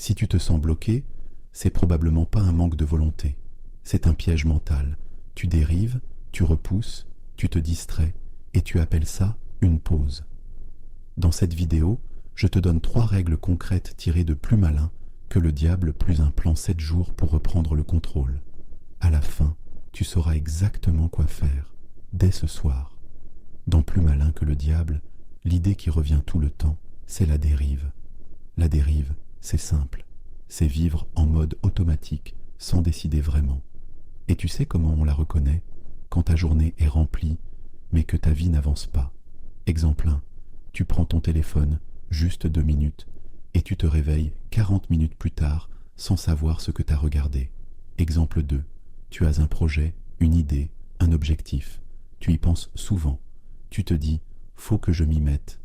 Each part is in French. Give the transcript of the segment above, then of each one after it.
Si tu te sens bloqué, c'est probablement pas un manque de volonté. C'est un piège mental. Tu dérives, tu repousses, tu te distrais et tu appelles ça une pause. Dans cette vidéo, je te donne 3 règles concrètes tirées de Plus malin que le diable plus un plan 7 jours pour reprendre le contrôle. À la fin, tu sauras exactement quoi faire, dès ce soir. Dans Plus malin que le diable, l'idée qui revient tout le temps, c'est la dérive. La dérive, c'est simple. C'est vivre en mode automatique, sans décider vraiment. Et tu sais comment on la reconnaît? Quand ta journée est remplie, mais que ta vie n'avance pas. Exemple 1, tu prends ton téléphone, juste 2 minutes, et tu te réveilles 40 minutes plus tard, sans savoir ce que tu as regardé. Exemple 2, tu as un projet, une idée, un objectif. Tu y penses souvent. Tu te dis, faut que je m'y mette.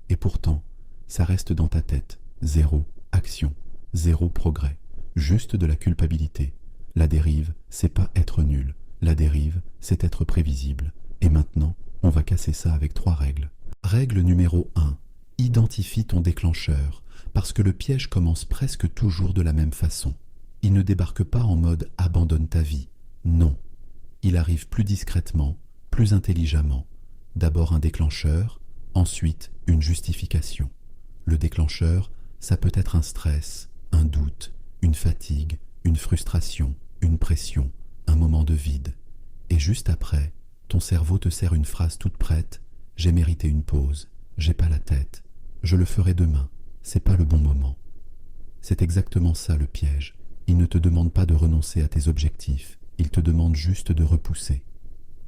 Et pourtant, ça reste dans ta tête. 0 action, 0 progrès. Juste de la culpabilité. La dérive, c'est pas être nul. La dérive, c'est être prévisible. Et maintenant, on va casser ça avec 3 règles. Règle numéro 1. Identifie ton déclencheur, parce que le piège commence presque toujours de la même façon. Il ne débarque pas en mode « abandonne ta vie ». Non. Il arrive plus discrètement, plus intelligemment. D'abord un déclencheur, ensuite une justification. Le déclencheur, ça peut être un stress, un doute, une fatigue, une frustration, une pression, un moment de vide. Et juste après, ton cerveau te sert une phrase toute prête « J'ai mérité une pause, j'ai pas la tête, je le ferai demain, c'est pas le bon moment ». C'est exactement ça le piège. Il ne te demande pas de renoncer à tes objectifs, il te demande juste de repousser.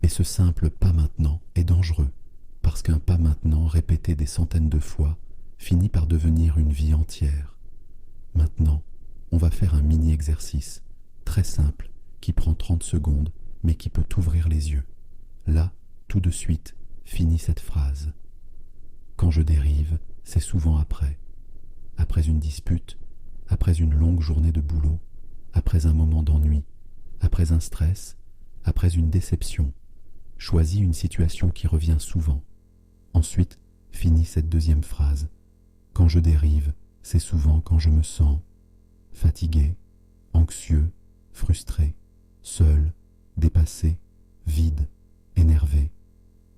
Et ce simple « pas maintenant » est dangereux, parce qu'un pas maintenant répété des centaines de fois finit par devenir une vie entière. Maintenant, on va faire un mini-exercice, très simple, qui prend 30 secondes, mais qui peut t'ouvrir les yeux. Là, tout de suite, finis cette phrase. Quand je dérive, c'est souvent après. Après une dispute, après une longue journée de boulot, après un moment d'ennui, après un stress, après une déception. Choisis une situation qui revient souvent. Ensuite, finis cette deuxième phrase. Quand je dérive, c'est souvent quand je me sens fatigué, anxieux, frustré, seul, dépassé, vide, énervé.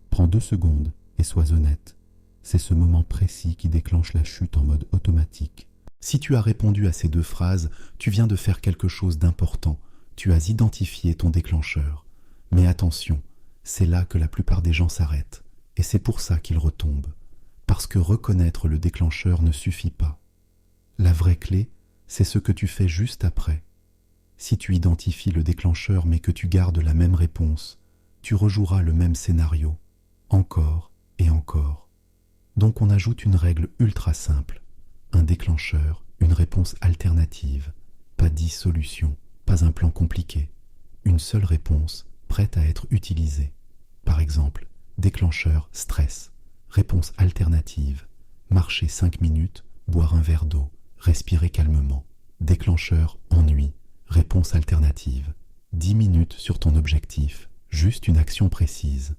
Prends 2 secondes et sois honnête. C'est ce moment précis qui déclenche la chute en mode automatique. Si tu as répondu à ces 2 phrases, tu viens de faire quelque chose d'important. Tu as identifié ton déclencheur. Mais attention, c'est là que la plupart des gens s'arrêtent. Et c'est pour ça qu'ils retombent. Parce que reconnaître le déclencheur ne suffit pas. La vraie clé, c'est ce que tu fais juste après. Si tu identifies le déclencheur mais que tu gardes la même réponse, tu rejoueras le même scénario, encore et encore. Donc on ajoute une règle ultra simple. Un déclencheur, une réponse alternative. Pas 10 solutions, pas un plan compliqué. Une seule réponse, prête à être utilisée. Par exemple, déclencheur stress. Réponse alternative. Marcher 5 minutes, boire un verre d'eau, respirer calmement. Déclencheur ennui. Réponse alternative. 10 minutes sur ton objectif, juste une action précise.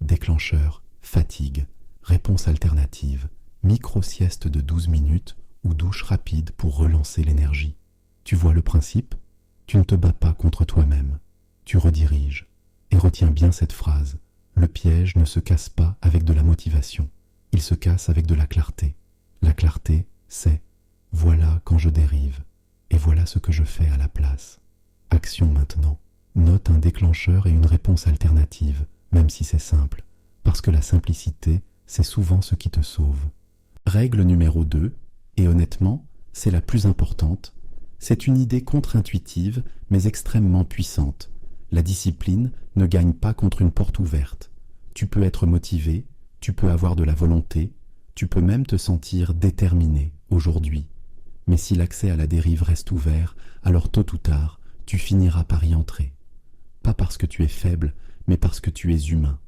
Déclencheur fatigue. Réponse alternative. Micro-sieste de 12 minutes ou douche rapide pour relancer l'énergie. Tu vois le principe? Tu ne te bats pas contre toi-même. Tu rediriges. Et retiens bien cette phrase. Le piège ne se casse pas avec de la motivation. Il se casse avec de la clarté. La clarté, c'est « voilà quand je dérive et voilà ce que je fais à la place ». Action maintenant. Note un déclencheur et une réponse alternative, même si c'est simple, parce que la simplicité, c'est souvent ce qui te sauve. Règle numéro 2, et honnêtement, c'est la plus importante, c'est une idée contre-intuitive, mais extrêmement puissante. La discipline ne gagne pas contre une porte ouverte. Tu peux être motivé, tu peux avoir de la volonté, tu peux même te sentir déterminé aujourd'hui. Mais si l'accès à la dérive reste ouvert, alors tôt ou tard, tu finiras par y entrer. Pas parce que tu es faible, mais parce que tu es humain.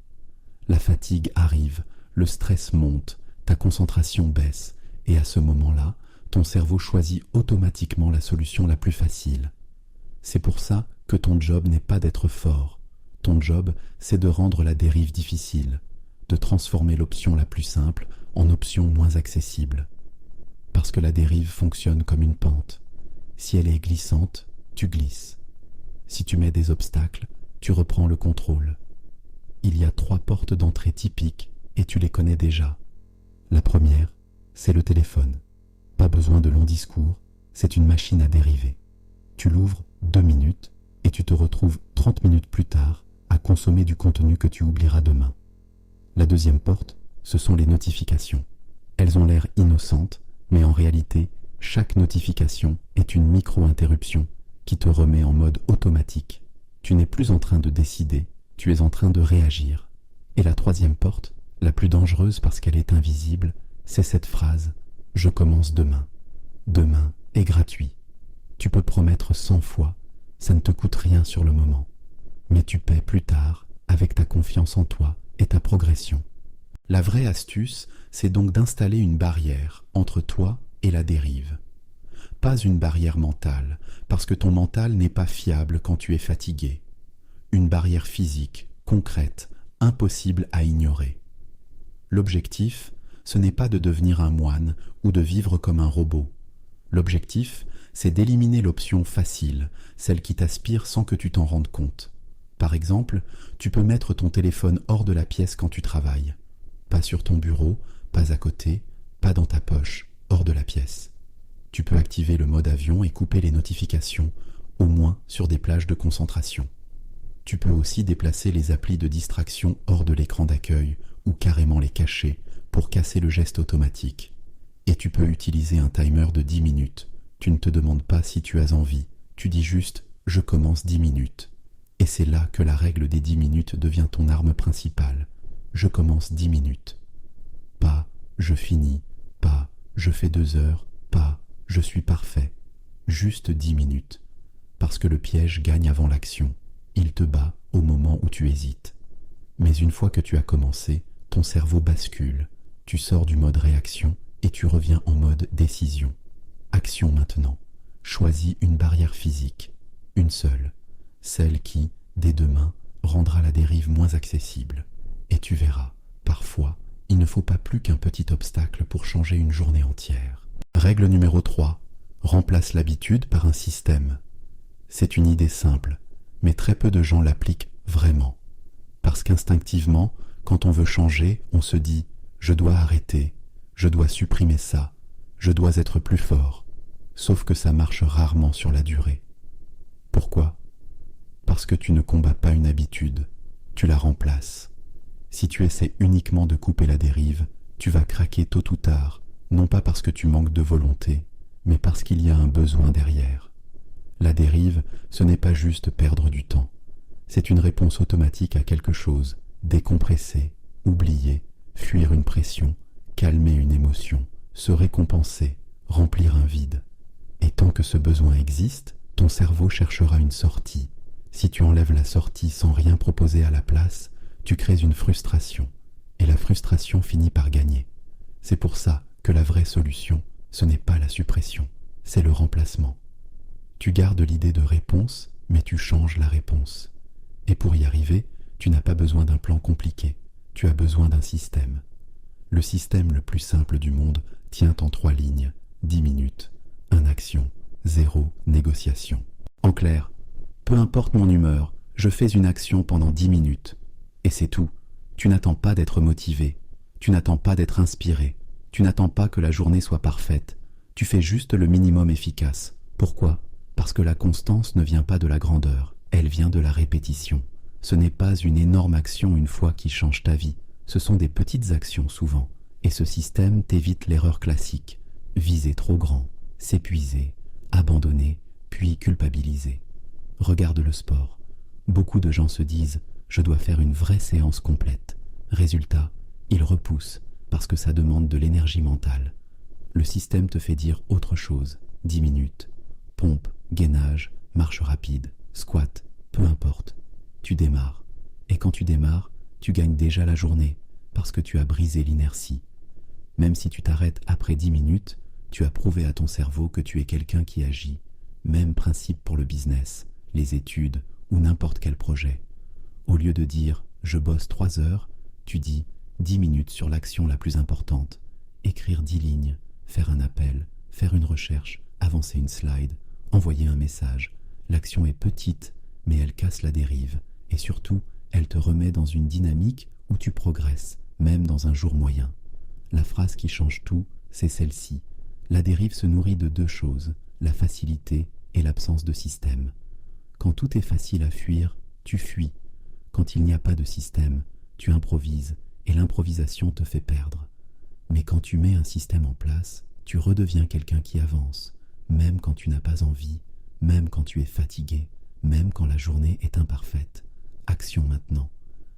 La fatigue arrive, le stress monte, ta concentration baisse, et à ce moment-là, ton cerveau choisit automatiquement la solution la plus facile. C'est pour ça que ton job n'est pas d'être fort. Ton job, c'est de rendre la dérive difficile, de transformer l'option la plus simple en option moins accessible. Parce que la dérive fonctionne comme une pente. Si elle est glissante, tu glisses. Si tu mets des obstacles, tu reprends le contrôle. Il y a 3 portes d'entrée typiques et tu les connais déjà. La première, c'est le téléphone. Pas besoin de longs discours, c'est une machine à dériver. Tu l'ouvres 2 minutes et tu te retrouves 30 minutes plus tard à consommer du contenu que tu oublieras demain. La deuxième porte, ce sont les notifications. Elles ont l'air innocentes, mais en réalité, chaque notification est une micro-interruption qui te remet en mode automatique. Tu n'es plus en train de décider, tu es en train de réagir. Et la troisième porte, la plus dangereuse parce qu'elle est invisible, c'est cette phrase « Je commence demain ». Demain est gratuit. Tu peux promettre 100 fois, ça ne te coûte rien sur le moment. Mais tu paies plus tard avec ta confiance en toi et ta progression. La vraie astuce, c'est donc d'installer une barrière entre toi et la dérive. Pas une barrière mentale, parce que ton mental n'est pas fiable quand tu es fatigué. Une barrière physique, concrète, impossible à ignorer. L'objectif, ce n'est pas de devenir un moine ou de vivre comme un robot. L'objectif, c'est d'éliminer l'option facile, celle qui t'aspire sans que tu t'en rendes compte. Par exemple, tu peux mettre ton téléphone hors de la pièce quand tu travailles. Pas sur ton bureau, pas à côté, pas dans ta poche, hors de la pièce. Tu peux activer le mode avion et couper les notifications, au moins sur des plages de concentration. Tu peux aussi déplacer les applis de distraction hors de l'écran d'accueil ou carrément les cacher pour casser le geste automatique. Et tu peux utiliser un timer de 10 minutes. Tu ne te demandes pas si tu as envie, tu dis juste « je commence 10 minutes ». Et c'est là que la règle des 10 minutes devient ton arme principale. Je commence 10 minutes. Pas « je finis », pas « je fais 2 heures », pas « je suis parfait ». Juste 10 minutes. Parce que le piège gagne avant l'action. Il te bat au moment où tu hésites. Mais une fois que tu as commencé, ton cerveau bascule. Tu sors du mode réaction et tu reviens en mode décision. Action maintenant. Choisis une barrière physique. Une seule. Celle qui, dès demain, rendra la dérive moins accessible. Et tu verras, parfois, il ne faut pas plus qu'un petit obstacle pour changer une journée entière. Règle numéro 3. Remplace l'habitude par un système. C'est une idée simple, mais très peu de gens l'appliquent vraiment. Parce qu'instinctivement, quand on veut changer, on se dit « je dois arrêter, je dois supprimer ça, je dois être plus fort ». Sauf que ça marche rarement sur la durée. Pourquoi ? Parce que tu ne combats pas une habitude, tu la remplaces. Si tu essaies uniquement de couper la dérive, tu vas craquer tôt ou tard, non pas parce que tu manques de volonté, mais parce qu'il y a un besoin derrière. La dérive, ce n'est pas juste perdre du temps. C'est une réponse automatique à quelque chose, décompresser, oublier, fuir une pression, calmer une émotion, se récompenser, remplir un vide. Et tant que ce besoin existe, ton cerveau cherchera une sortie. Si tu enlèves la sortie sans rien proposer à la place, tu crées une frustration. Et la frustration finit par gagner. C'est pour ça que la vraie solution, ce n'est pas la suppression, c'est le remplacement. Tu gardes l'idée de réponse, mais tu changes la réponse. Et pour y arriver, tu n'as pas besoin d'un plan compliqué, tu as besoin d'un système. Le système le plus simple du monde tient en 3 lignes, 10 minutes, 1 action, 0 négociation. En clair, peu importe mon humeur, je fais une action pendant 10 minutes. Et c'est tout. Tu n'attends pas d'être motivé, tu n'attends pas d'être inspiré, tu n'attends pas que la journée soit parfaite. Tu fais juste le minimum efficace. Pourquoi ? Parce que la constance ne vient pas de la grandeur, elle vient de la répétition. Ce n'est pas une énorme action une fois qui change ta vie, ce sont des petites actions souvent. Et ce système t'évite l'erreur classique. Viser trop grand, s'épuiser, abandonner, puis culpabiliser. Regarde le sport. Beaucoup de gens se disent « je dois faire une vraie séance complète ». Résultat, ils repoussent parce que ça demande de l'énergie mentale. Le système te fait dire autre chose, 10 minutes. Pompe, gainage, marche rapide, squat, peu importe. Tu démarres. Et quand tu démarres, tu gagnes déjà la journée parce que tu as brisé l'inertie. Même si tu t'arrêtes après 10 minutes, tu as prouvé à ton cerveau que tu es quelqu'un qui agit. Même principe pour le business, les études ou n'importe quel projet. Au lieu de dire « je bosse 3 heures », tu dis « 10 minutes sur l'action la plus importante ». Écrire 10 lignes, faire un appel, faire une recherche, avancer une slide, envoyer un message. L'action est petite, mais elle casse la dérive. Et surtout, elle te remet dans une dynamique où tu progresses, même dans un jour moyen. La phrase qui change tout, c'est celle-ci. La dérive se nourrit de deux choses, la facilité et l'absence de système. Quand tout est facile à fuir, tu fuis. Quand il n'y a pas de système, tu improvises, et l'improvisation te fait perdre. Mais quand tu mets un système en place, tu redeviens quelqu'un qui avance, même quand tu n'as pas envie, même quand tu es fatigué, même quand la journée est imparfaite. Action maintenant.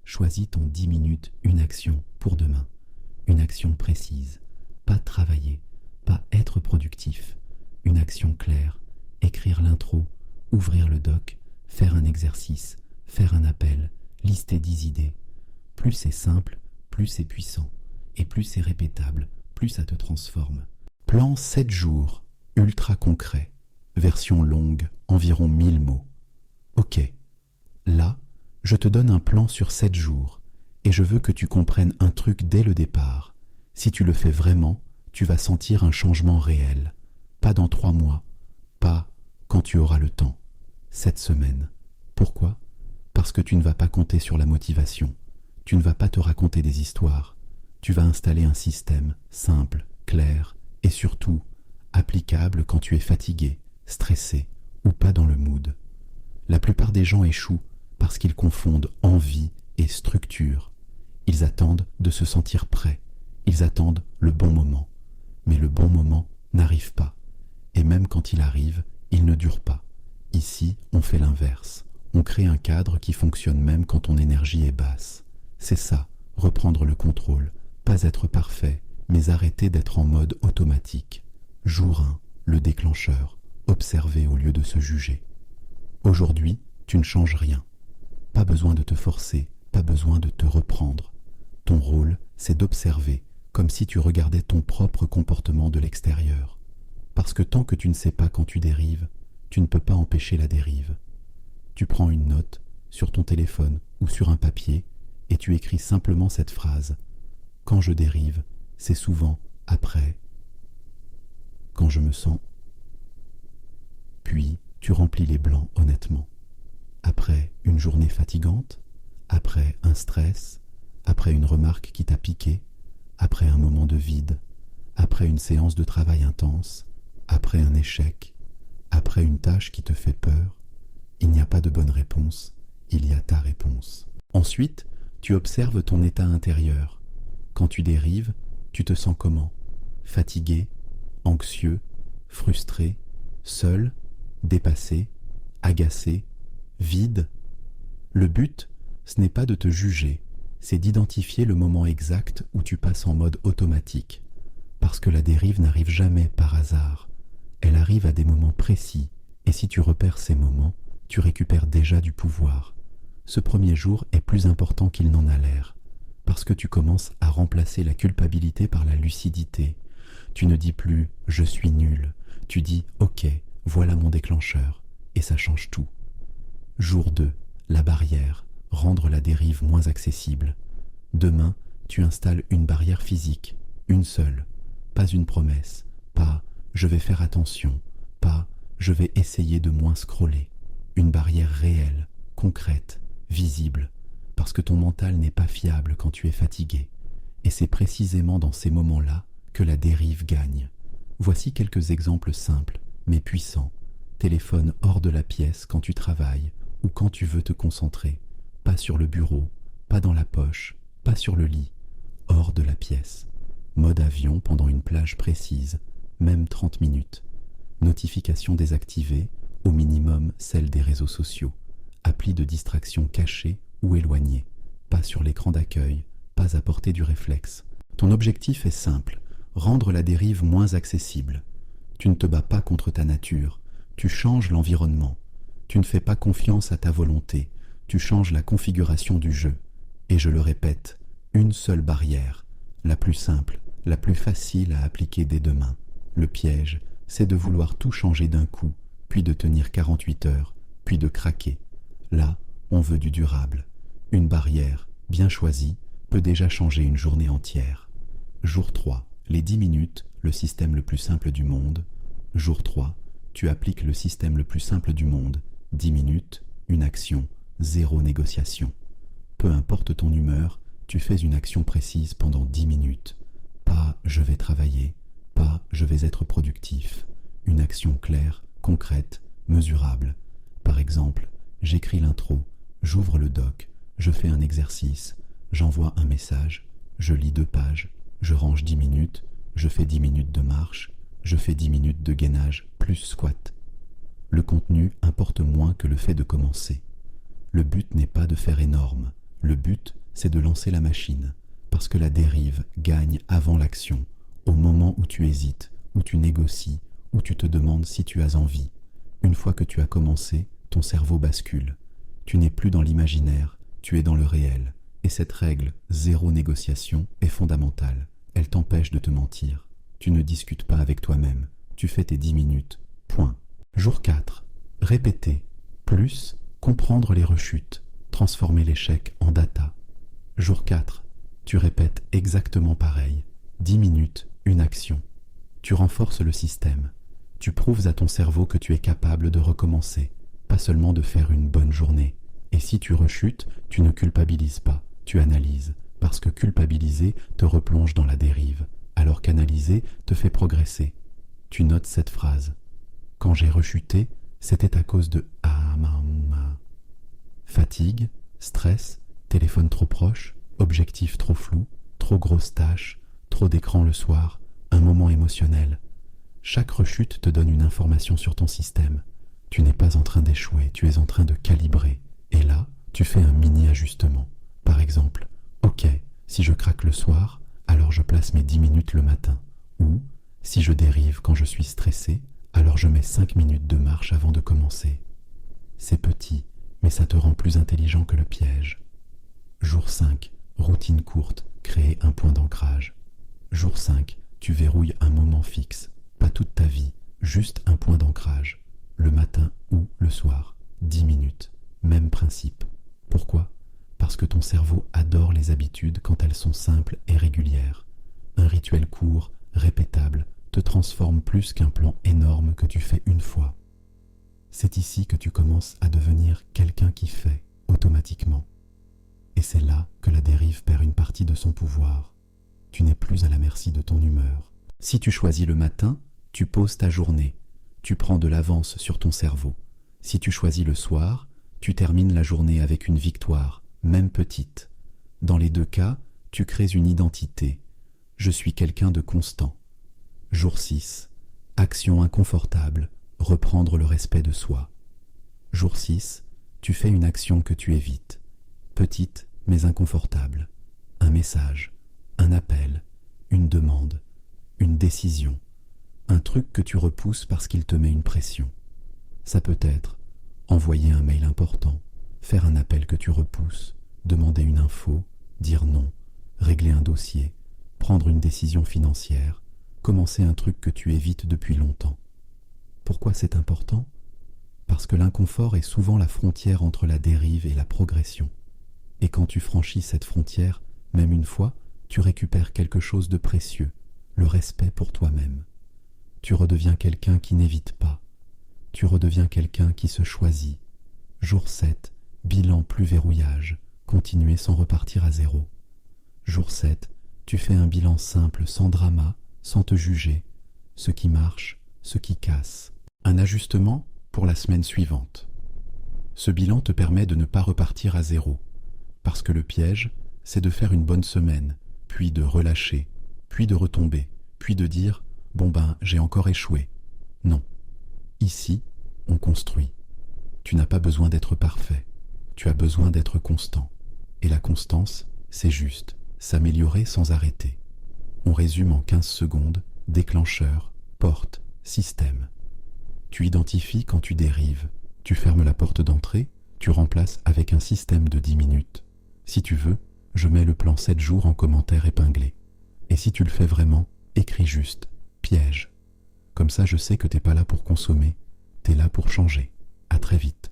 Choisis ton 10 minutes, une action pour demain. Une action précise. Pas travailler, pas être productif. Une action claire. Écrire l'intro, ouvrir le doc, faire un exercice, faire un appel, lister 10 idées. Plus c'est simple, plus c'est puissant. Et plus c'est répétable, plus ça te transforme. Plan 7 jours, ultra concret. Version longue, environ 1000 mots. Ok. Là, je te donne un plan sur 7 jours. Et je veux que tu comprennes un truc dès le départ. Si tu le fais vraiment, tu vas sentir un changement réel. Pas dans 3 mois. Pas quand tu auras le temps. Cette semaine. Pourquoi ? Parce que tu ne vas pas compter sur la motivation. Tu ne vas pas te raconter des histoires. Tu vas installer un système simple, clair et surtout applicable quand tu es fatigué, stressé ou pas dans le mood. La plupart des gens échouent parce qu'ils confondent envie et structure. Ils attendent de se sentir prêts. Ils attendent le bon moment. Mais le bon moment n'arrive pas. Et même quand il arrive, il ne dure pas. Ici, on fait l'inverse. On crée un cadre qui fonctionne même quand ton énergie est basse. C'est ça, reprendre le contrôle. Pas être parfait, mais arrêter d'être en mode automatique. Jour 1, le déclencheur. Observer au lieu de se juger. Aujourd'hui, tu ne changes rien. Pas besoin de te forcer, pas besoin de te reprendre. Ton rôle, c'est d'observer, comme si tu regardais ton propre comportement de l'extérieur. Parce que tant que tu ne sais pas quand tu dérives, tu ne peux pas empêcher la dérive. Tu prends une note, sur ton téléphone ou sur un papier, et tu écris simplement cette phrase. Quand je dérive, c'est souvent après, quand je me sens. Puis, tu remplis les blancs honnêtement. Après une journée fatigante, après un stress, après une remarque qui t'a piqué, après un moment de vide, après une séance de travail intense, après un échec, après une tâche qui te fait peur, il n'y a pas de bonne réponse, il y a ta réponse. Ensuite, tu observes ton état intérieur. Quand tu dérives, tu te sens comment ? Fatigué, anxieux, frustré, seul, dépassé, agacé, vide. Le but, ce n'est pas de te juger, c'est d'identifier le moment exact où tu passes en mode automatique. Parce que la dérive n'arrive jamais par hasard. Elle arrive à des moments précis, et si tu repères ces moments, tu récupères déjà du pouvoir. Ce premier jour est plus important qu'il n'en a l'air, parce que tu commences à remplacer la culpabilité par la lucidité. Tu ne dis plus « je suis nul », tu dis « ok, voilà mon déclencheur », et ça change tout. Jour 2, la barrière, rendre la dérive moins accessible. Demain, tu installes une barrière physique, une seule, pas une promesse, pas « je vais faire attention », pas « je vais essayer de moins scroller ». Une barrière réelle, concrète, visible, parce que ton mental n'est pas fiable quand tu es fatigué. Et c'est précisément dans ces moments-là que la dérive gagne. Voici quelques exemples simples, mais puissants. Téléphone hors de la pièce quand tu travailles ou quand tu veux te concentrer. Pas sur le bureau, pas dans la poche, pas sur le lit. Hors de la pièce. Mode avion pendant une plage précise, même 30 minutes. Notification désactivée, au minimum celle des réseaux sociaux. Appli de distraction cachée ou éloignée. Pas sur l'écran d'accueil, pas à portée du réflexe. Ton objectif est simple, rendre la dérive moins accessible. Tu ne te bats pas contre ta nature, tu changes l'environnement. Tu ne fais pas confiance à ta volonté, tu changes la configuration du jeu. Et je le répète, une seule barrière, la plus simple, la plus facile à appliquer dès demain. Le piège, c'est de vouloir tout changer d'un coup, puis de tenir 48 heures, puis de craquer. Là, on veut du durable. Une barrière, bien choisie, peut déjà changer une journée entière. Jour 3, les 10 minutes, le système le plus simple du monde. Jour 3, tu appliques le système le plus simple du monde. 10 minutes, une action, 0 négociation. Peu importe ton humeur, tu fais une action précise pendant 10 minutes. Pas « je vais travailler », pas « je vais être productif ». Une action claire, concrète, mesurable. Par exemple, j'écris l'intro, j'ouvre le doc, je fais un exercice, j'envoie un message, je lis 2 pages, je range 10 minutes, je fais 10 minutes de marche, je fais 10 minutes de gainage plus squat. Le contenu importe moins que le fait de commencer. Le but n'est pas de faire énorme, le but c'est de lancer la machine, parce que la dérive gagne avant l'action, au moment où tu hésites, où tu négocies, où tu te demandes si tu as envie. Une fois que tu as commencé, ton cerveau bascule. Tu n'es plus dans l'imaginaire, tu es dans le réel. Et cette règle, 0 négociation, est fondamentale. Elle t'empêche de te mentir. Tu ne discutes pas avec toi-même. Tu fais tes 10 minutes. Point. Jour 4. Répéter. Plus, comprendre les rechutes. Transformer l'échec en data. Jour 4. Tu répètes exactement pareil. 10 minutes, une action. Tu renforces le système. Tu prouves à ton cerveau que tu es capable de recommencer, pas seulement de faire une bonne journée. Et si tu rechutes, tu ne culpabilises pas, tu analyses, parce que culpabiliser te replonge dans la dérive, alors qu'analyser te fait progresser. Tu notes cette phrase. Quand j'ai rechuté, c'était à cause de fatigue, stress, téléphone trop proche, objectif trop flou, trop grosse tâche, trop d'écran le soir, un moment émotionnel. Chaque rechute te donne une information sur ton système. Tu n'es pas en train d'échouer, tu es en train de calibrer. Et là, tu fais un mini-ajustement. Par exemple, ok, si je craque le soir, alors je place mes 10 minutes le matin. Ou, si je dérive quand je suis stressé, alors je mets 5 minutes de marche avant de commencer. C'est petit, mais ça te rend plus intelligent que le piège. Jour 5, routine courte, créer un point d'ancrage. Jour 5, tu verrouilles un moment fixe, pas toute ta vie, juste un point d'ancrage. Le matin ou le soir, 10 minutes. Même principe. Pourquoi? Parce que ton cerveau adore les habitudes quand elles sont simples et régulières. Un rituel court, répétable, te transforme plus qu'un plan énorme que tu fais une fois. C'est ici que tu commences à devenir quelqu'un qui fait, automatiquement. Et c'est là que la dérive perd une partie de son pouvoir. Tu n'es plus à la merci de ton humeur. Si tu choisis le matin, tu poses ta journée. Tu prends de l'avance sur ton cerveau. Si tu choisis le soir, tu termines la journée avec une victoire, même petite. Dans les 2 cas, tu crées une identité. Je suis quelqu'un de constant. Jour 6. Action inconfortable, reprendre le respect de soi. Jour 6. Tu fais une action que tu évites. Petite, mais inconfortable. Un message, un appel, une demande, une décision. Un truc que tu repousses parce qu'il te met une pression. Ça peut être envoyer un mail important, faire un appel que tu repousses, demander une info, dire non, régler un dossier, prendre une décision financière, commencer un truc que tu évites depuis longtemps. Pourquoi c'est important? Parce que l'inconfort est souvent la frontière entre la dérive et la progression. Et quand tu franchis cette frontière, même une fois, tu récupères quelque chose de précieux, le respect pour toi-même. Tu redeviens quelqu'un qui n'évite pas. Tu redeviens quelqu'un qui se choisit. Jour 7, bilan plus verrouillage, continuer sans repartir à 0. Jour 7, tu fais un bilan simple, sans drama, sans te juger. Ce qui marche, ce qui casse. Un ajustement pour la semaine suivante. Ce bilan te permet de ne pas repartir à 0. Parce que le piège, c'est de faire une bonne semaine, puis de relâcher, puis de retomber, puis de dire « bon ben, j'ai encore échoué ». Non. Ici, on construit. Tu n'as pas besoin d'être parfait. Tu as besoin d'être constant. Et la constance, c'est juste s'améliorer sans arrêter. On résume en 15 secondes, déclencheur, porte, système. Tu identifies quand tu dérives. Tu fermes la porte d'entrée, tu remplaces avec un système de 10 minutes. Si tu veux, je mets le plan 7 jours en commentaire épinglé. Et si tu le fais vraiment, écris juste « piège ». Comme ça, je sais que t'es pas là pour consommer, t'es là pour changer. À très vite.